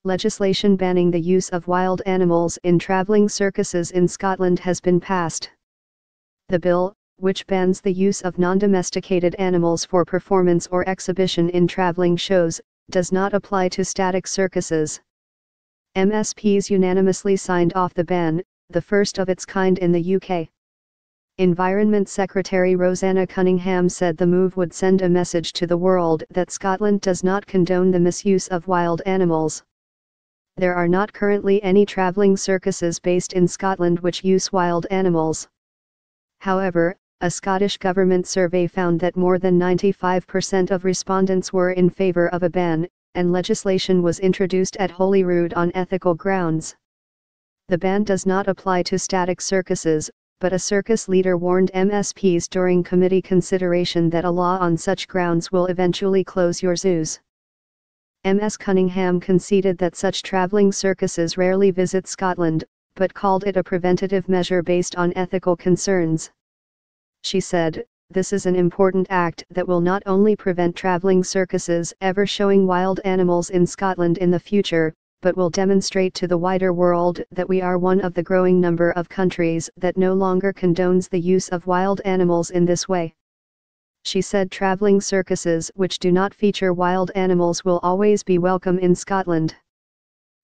legislation banning the use of wild animals in travelling circuses in Scotland has been passed. The bill, which bans the use of non-domesticated animals for performance or exhibition in travelling shows, does not apply to static circuses. MSPs unanimously signed off the ban, the first of its kind in the UK. Environment Secretary Rosanna Cunningham said the move would send a message to the world that Scotland does not condone the misuse of wild animals. There are not currently any travelling circuses based in Scotland which use wild animals. However, a Scottish government survey found that more than 95% of respondents were in favour of a ban, and legislation was introduced at Holyrood on ethical grounds. The ban does not apply to static circuses, but a circus leader warned MSPs during committee consideration that a law on such grounds will eventually close your zoos. Ms. Cunningham conceded that such travelling circuses rarely visit Scotland, but called it a preventative measure based on ethical concerns. She said, "This is an important act that will not only prevent travelling circuses ever showing wild animals in Scotland in the future, but will demonstrate to the wider world that we are one of the growing number of countries that no longer condones the use of wild animals in this way." She said travelling circuses which do not feature wild animals will always be welcome in Scotland.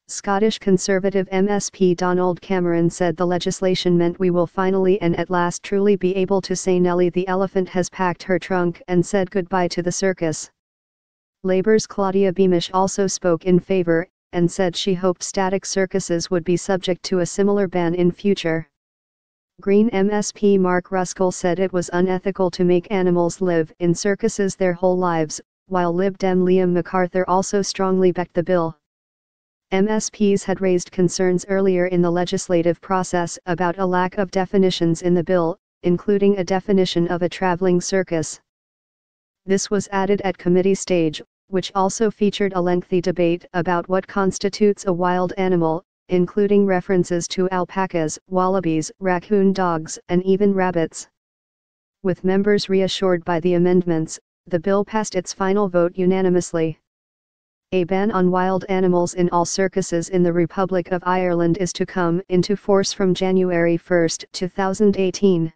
Scottish Conservative MSP Donald Cameron said the legislation meant we will finally and at last truly be able to say Nellie the elephant has packed her trunk and said goodbye to the circus. Labour's Claudia Beamish also spoke in favour, and said she hoped static circuses would be subject to a similar ban in future. Green MSP Mark Ruskell said it was unethical to make animals live in circuses their whole lives, while Lib Dem Liam MacArthur also strongly backed the bill. MSPs had raised concerns earlier in the legislative process about a lack of definitions in the bill, including a definition of a travelling circus. This was added at committee stage, which also featured a lengthy debate about what constitutes a wild animal, including references to alpacas, wallabies, raccoon dogs, and even rabbits. With members reassured by the amendments, the bill passed its final vote unanimously. A ban on wild animals in all circuses in the Republic of Ireland is to come into force from January 1, 2018.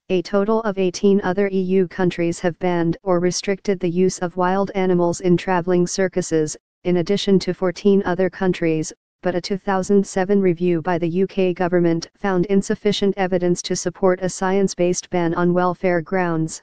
A total of 18 other EU countries have banned or restricted the use of wild animals in travelling circuses, in addition to 14 other countries, but a 2007 review by the UK government found insufficient evidence to support a science-based ban on welfare grounds.